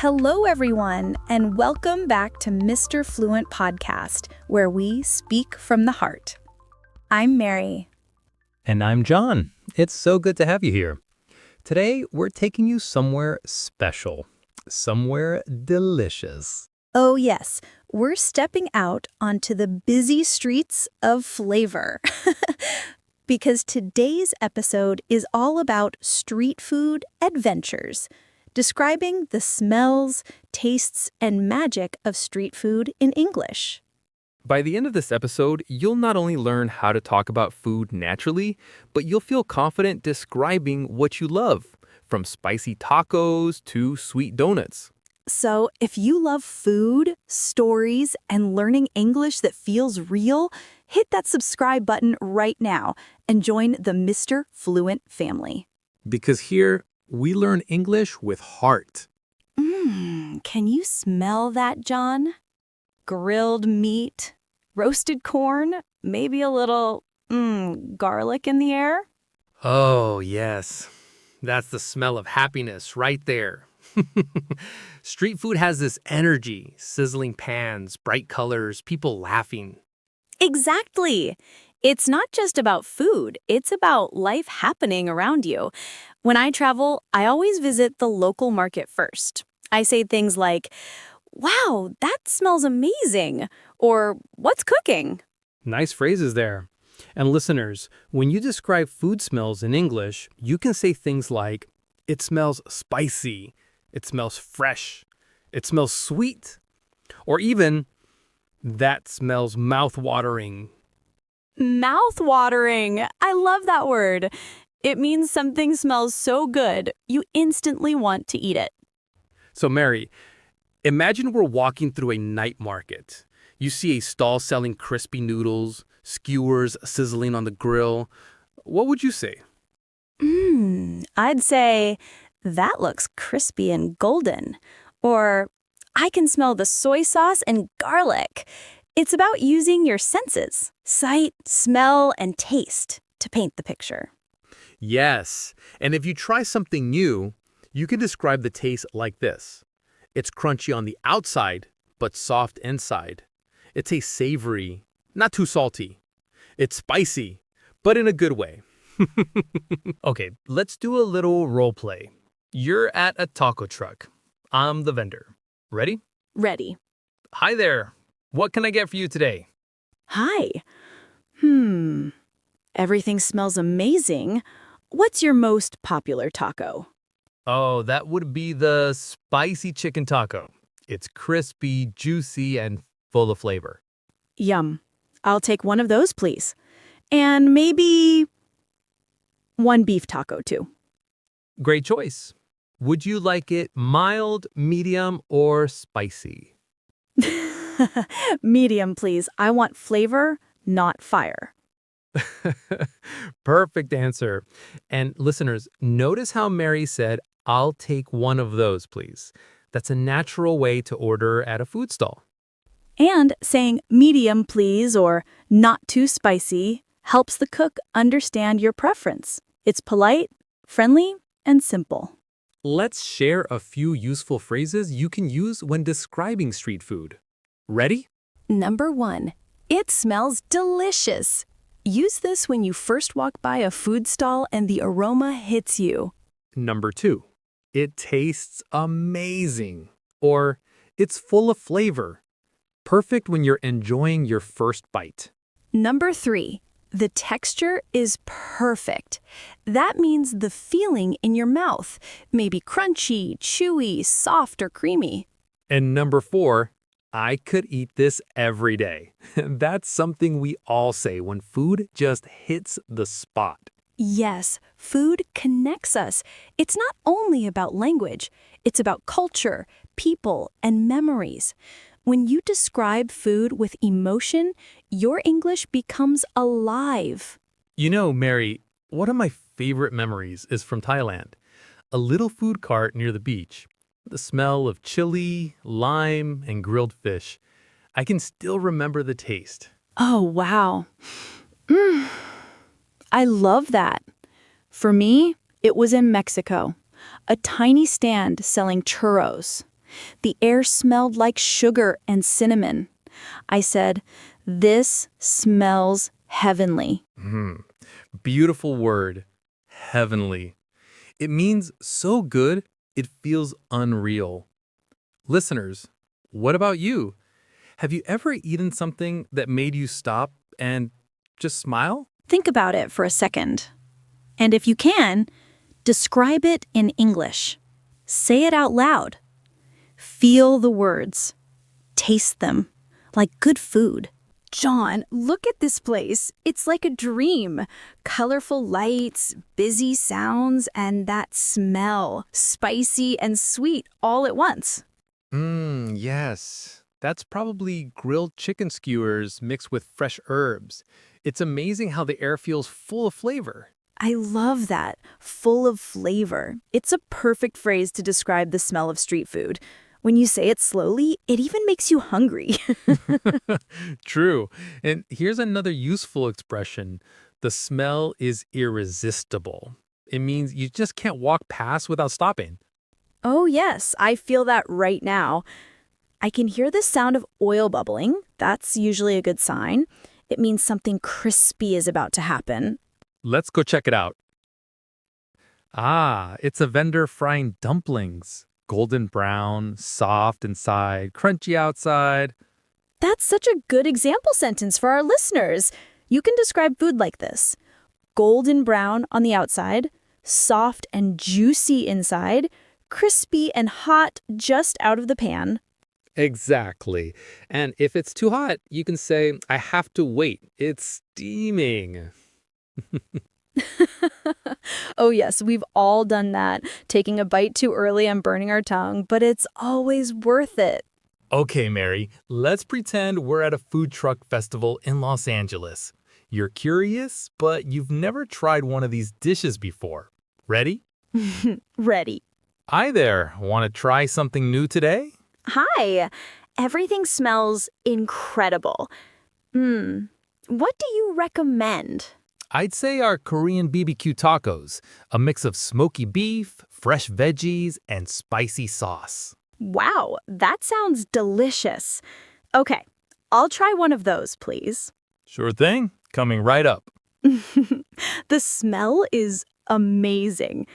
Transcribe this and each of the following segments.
Hello, everyone, and welcome back to Mr. Fluent Podcast, where we speak from the heart. I'm Mary. And I'm John. It's so good to have you here. Today, we're taking you somewhere special, somewhere delicious. Oh, yes, we're stepping out onto the busy streets of flavor. Because today's episode is all about street food adventures, describing the smells, tastes, and magic of street food in English. By the end of this episode, you'll not only learn how to talk about food naturally, but you'll feel confident describing what you love, from spicy tacos to sweet donuts. So if you love food, stories, and learning English that feels real, hit that subscribe button right now and join the Mr. Fluent family. Because here, we learn English with heart. Can you smell that, John? Grilled meat, roasted corn, maybe a little, garlic in the air? Oh, yes. That's the smell of happiness right there. Street food has this energy, sizzling pans, bright colors, people laughing. Exactly. It's not just about food, it's about life happening around you. When I travel, I always visit the local market first. I say things like, "Wow, that smells amazing," or "What's cooking?" Nice phrases there. And listeners, when you describe food smells in English, you can say things like, "It smells spicy," "It smells fresh," "It smells sweet," or even, "That smells mouth-watering." Mouth-watering. I love that word. It means something smells so good, you instantly want to eat it. So, Mary, imagine we're walking through a night market. You see a stall selling crispy noodles, skewers sizzling on the grill. What would you say? I'd say, "That looks crispy and golden." Or, "I can smell the soy sauce and garlic." It's about using your senses, sight, smell, and taste, to paint the picture. Yes. And if you try something new, you can describe the taste like this. It's crunchy on the outside, but soft inside. It tastes savory, not too salty. It's spicy, but in a good way. Okay, let's do a little role play. You're at a taco truck. I'm the vendor. Ready? Ready. Hi there. What can I get for you today? Hi. Everything smells amazing. What's your most popular taco? Oh, that would be the spicy chicken taco. It's crispy, juicy, and full of flavor. Yum. I'll take one of those, please. And maybe one beef taco, too. Great choice. Would you like it mild, medium, or spicy? Medium, please. I want flavor, not fire. Perfect answer. And listeners, notice how Mary said, "I'll take one of those, please." That's a natural way to order at a food stall. And saying medium, please, or not too spicy helps the cook understand your preference. It's polite, friendly, and simple. Let's share a few useful phrases you can use when describing street food. Ready? Number 1, it smells delicious. Use this when you first walk by a food stall and the aroma hits you. Number 2, it tastes amazing. Or, it's full of flavor. Perfect when you're enjoying your first bite. Number 3, the texture is perfect. That means the feeling in your mouth, maybe crunchy, chewy, soft, or creamy. And number 4, I could eat this every day. That's something we all say when food just hits the spot. Yes, food connects us. It's not only about language, it's about culture, people, and memories. When you describe food with emotion, your English becomes alive. You know, Mary, one of my favorite memories is from Thailand. A little food cart near the beach. The smell of chili, lime, and grilled fish. I can still remember the taste. Oh, wow. I love that. For me, it was in Mexico. A tiny stand selling churros. The air smelled like sugar and cinnamon. I said, "This smells heavenly." Beautiful word, heavenly. It means so good, it feels unreal. Listeners, what about you? Have you ever eaten something that made you stop and just smile? Think about it for a second. And if you can, describe it in English. Say it out loud. Feel the words. Taste them, like good food. John, look at this place. It's like a dream. Colorful lights, busy sounds, and that smell. Spicy and sweet all at once. Yes. That's probably grilled chicken skewers mixed with fresh herbs. It's amazing how the air feels full of flavor. I love that. Full of flavor. It's a perfect phrase to describe the smell of street food. When you say it slowly, it even makes you hungry. True. And here's another useful expression. The smell is irresistible. It means you just can't walk past without stopping. Oh, yes, I feel that right now. I can hear the sound of oil bubbling. That's usually a good sign. It means something crispy is about to happen. Let's go check it out. Ah, it's a vendor frying dumplings. Golden brown, soft inside, crunchy outside. That's such a good example sentence for our listeners. You can describe food like this: golden brown on the outside, soft and juicy inside, crispy and hot just out of the pan. Exactly. And if it's too hot, you can say, I have to wait. It's steaming. Oh yes, we've all done that, taking a bite too early and burning our tongue, but it's always worth it. Okay, Mary, let's pretend we're at a food truck festival in Los Angeles. You're curious, but you've never tried one of these dishes before. Ready? Ready. Hi there. Want to try something new today? Hi. Everything smells incredible. What do you recommend? I'd say our Korean BBQ tacos, a mix of smoky beef, fresh veggies, and spicy sauce. Wow, that sounds delicious. Okay, I'll try one of those, please. Sure thing. Coming right up. The smell is amazing.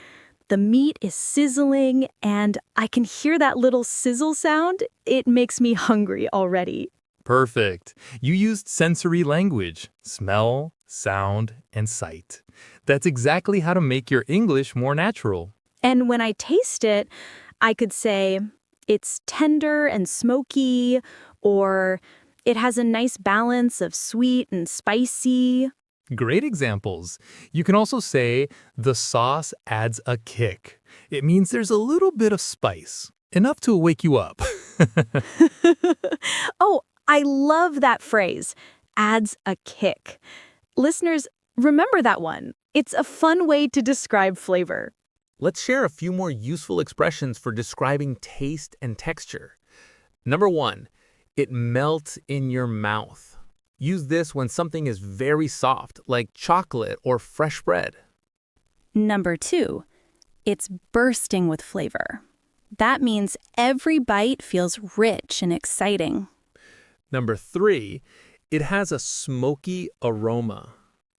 The meat is sizzling, and I can hear that little sizzle sound. It makes me hungry already. Perfect. You used sensory language, smell, sound, and sight. That's exactly how to make your English more natural. And when I taste it, I could say, it's tender and smoky, or it has a nice balance of sweet and spicy. Great examples. You can also say, the sauce adds a kick. It means there's a little bit of spice, enough to wake you up. Oh, I love that phrase, adds a kick. Listeners, remember that one. It's a fun way to describe flavor. Let's share a few more useful expressions for describing taste and texture. Number 1, it melts in your mouth. Use this when something is very soft, like chocolate or fresh bread. Number 2, it's bursting with flavor. That means every bite feels rich and exciting. Number 3, it has a smoky aroma.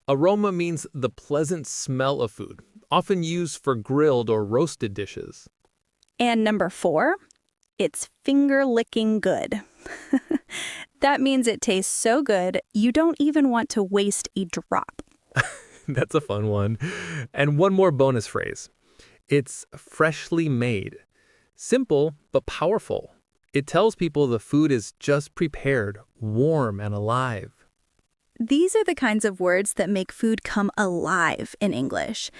Aroma means the pleasant smell of food, often used for grilled or roasted dishes. And number 4, it's finger-licking good. That means it tastes so good, you don't even want to waste a drop. That's a fun one. And one more bonus phrase. It's freshly made. Simple, but powerful. It tells people the food is just prepared, warm and alive. These are the kinds of words that make food come alive in English.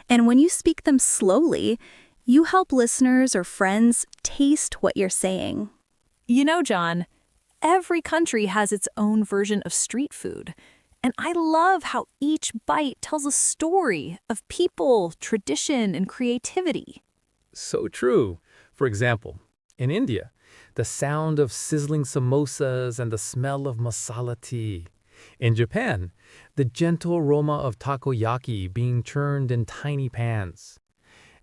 And when you speak them slowly, you help listeners or friends taste what you're saying. You know, John, every country has its own version of street food. And I love how each bite tells a story of people, tradition, and creativity. So true. For example, in India, the sound of sizzling samosas and the smell of masala tea. In Japan, the gentle aroma of takoyaki being churned in tiny pans.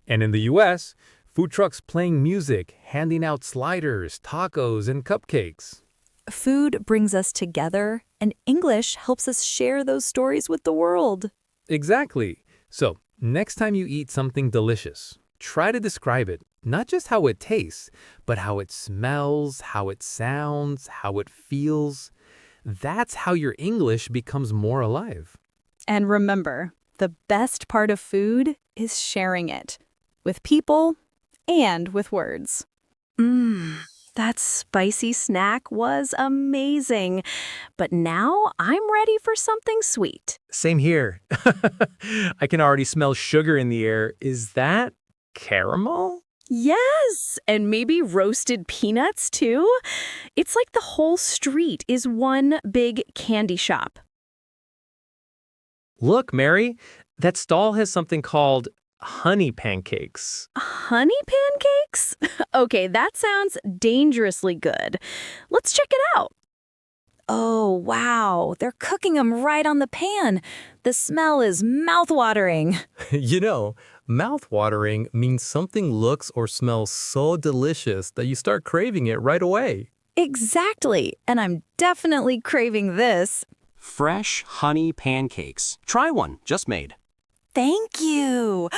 And in the US, Food trucks playing music, handing out sliders, tacos, and cupcakes. Food brings us together, and English helps us share those stories with the world. Exactly. So, next time you eat something delicious, try to describe it, not just how it tastes, but how it smells, how it sounds, how it feels. That's how your English becomes more alive. And remember, the best part of food is sharing it with people and with words. That spicy snack was amazing. But now I'm ready for something sweet. Same here. I can already smell sugar in the air. Is that caramel? Yes, and maybe roasted peanuts too. It's like the whole street is one big candy shop. Look, Mary, that stall has something called honey pancakes. Honey pancakes? Okay, that sounds dangerously good. Let's check it out. Oh, wow. They're cooking them right on the pan. The smell is mouthwatering. You know, mouth-watering means something looks or smells so delicious that you start craving it right away. Exactly. And I'm definitely craving this. Fresh honey pancakes. Try one, just made. Thank you.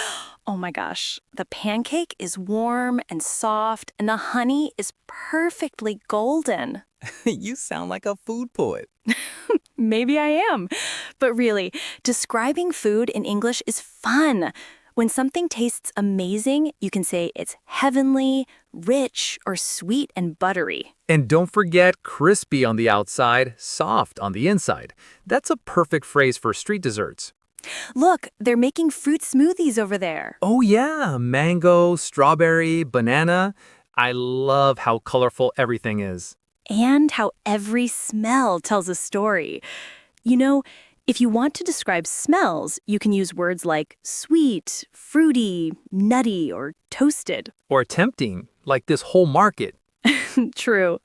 Oh my gosh. The pancake is warm and soft, and the honey is perfectly golden. You sound like a food poet. Maybe I am. But really, describing food in English is fun. When something tastes amazing, you can say it's heavenly, rich, or sweet and buttery. And don't forget crispy on the outside, soft on the inside. That's a perfect phrase for street desserts. Look, they're making fruit smoothies over there. Oh yeah, mango, strawberry, banana. I love how colorful everything is. And how every smell tells a story. You know, if you want to describe smells, you can use words like sweet, fruity, nutty, or toasted. Or tempting, like this whole market. True.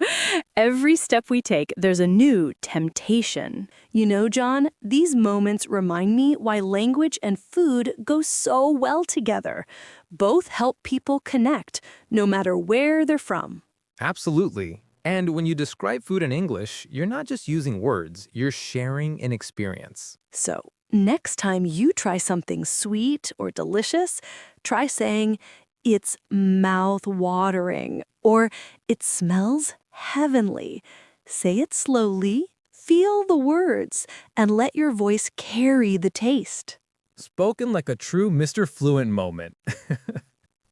Every step we take, there's a new temptation. You know, John, these moments remind me why language and food go so well together. Both help people connect, no matter where they're from. Absolutely. And when you describe food in English, you're not just using words, you're sharing an experience. So, next time you try something sweet or delicious, try saying, "It's mouth-watering," or "It smells heavenly." Say it slowly, feel the words, and let your voice carry the taste. Spoken like a true Mr. Fluent moment.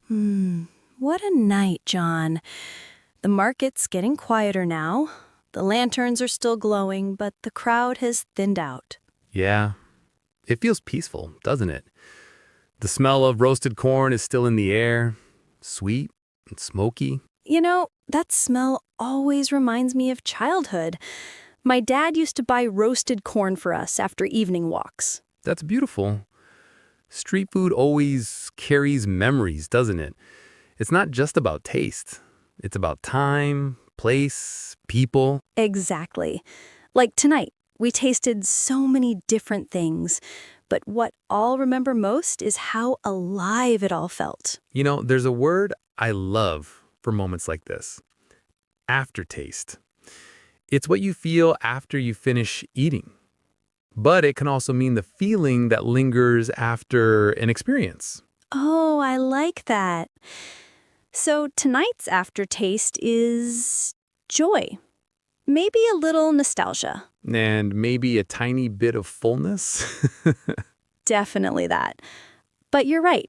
What a night, John. The market's getting quieter now. The lanterns are still glowing, but the crowd has thinned out. Yeah, it feels peaceful, doesn't it? The smell of roasted corn is still in the air, sweet and smoky. You know, that smell always reminds me of childhood. My dad used to buy roasted corn for us after evening walks. That's beautiful. Street food always carries memories, doesn't it? It's not just about taste. It's about time, place, people. Exactly. Like tonight, we tasted so many different things, but what I'll remember most is how alive it all felt. You know, there's a word I love for moments like this. Aftertaste. It's what you feel after you finish eating. But it can also mean the feeling that lingers after an experience. Oh, I like that. So tonight's aftertaste is joy. Maybe a little nostalgia. And maybe a tiny bit of fullness. Definitely that. But you're right.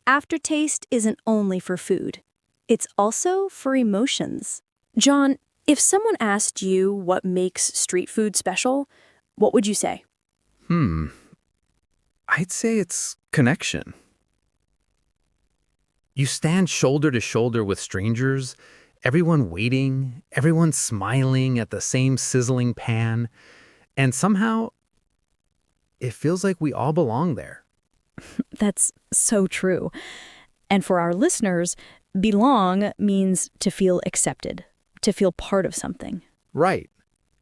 Aftertaste isn't only for food. It's also for emotions. John, if someone asked you what makes street food special, what would you say? I'd say it's connection. You stand shoulder to shoulder with strangers, everyone waiting, everyone smiling at the same sizzling pan, and somehow it feels like we all belong there. That's so true. And for our listeners, belong means to feel accepted, to feel part of something. Right.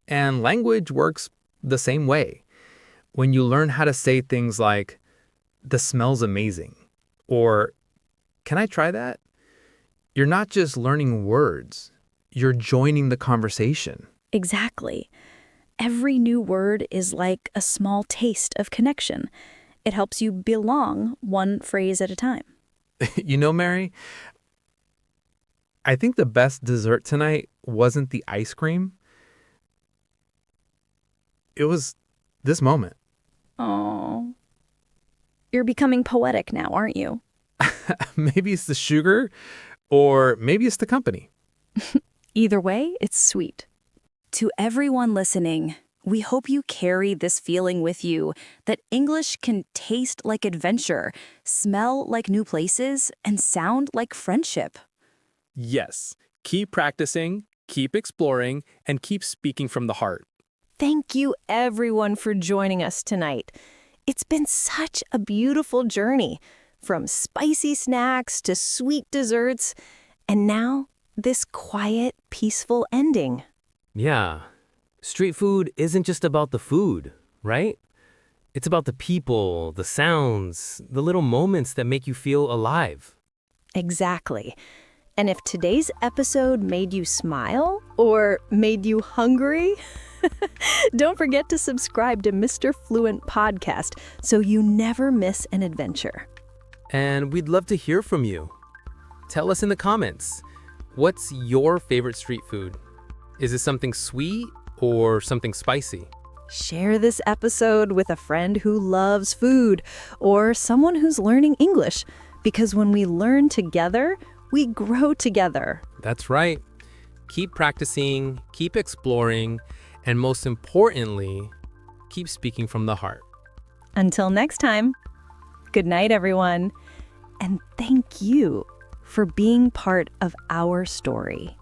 And language works the same way. When you learn how to say things like, "The smell's amazing," or "Can I try that?" You're not just learning words, you're joining the conversation. Exactly. Every new word is like a small taste of connection. It helps you belong one phrase at a time. You know, Mary, I think the best dessert tonight wasn't the ice cream. It was this moment. Oh, you're becoming poetic now, aren't you? Maybe it's the sugar, or maybe it's the company. Either way, it's sweet. To everyone listening, we hope you carry this feeling with you that English can taste like adventure, smell like new places, and sound like friendship. Yes, keep practicing, keep exploring, and keep speaking from the heart. Thank you, everyone, for joining us tonight. It's been such a beautiful journey, from spicy snacks to sweet desserts, and now this quiet, peaceful ending. Yeah. Street food isn't just about the food, right? It's about the people, the sounds, the little moments that make you feel alive. Exactly. And if today's episode made you smile or made you hungry, don't forget to subscribe to Mr. Fluent Podcast so you never miss an adventure. And we'd love to hear from you. Tell us in the comments, what's your favorite street food? Is it something sweet or something spicy? Share this episode with a friend who loves food or someone who's learning English, because when we learn together, we grow together. That's right. Keep practicing, keep exploring, and most importantly, keep speaking from the heart. Until next time, good night, everyone. And thank you for being part of our story.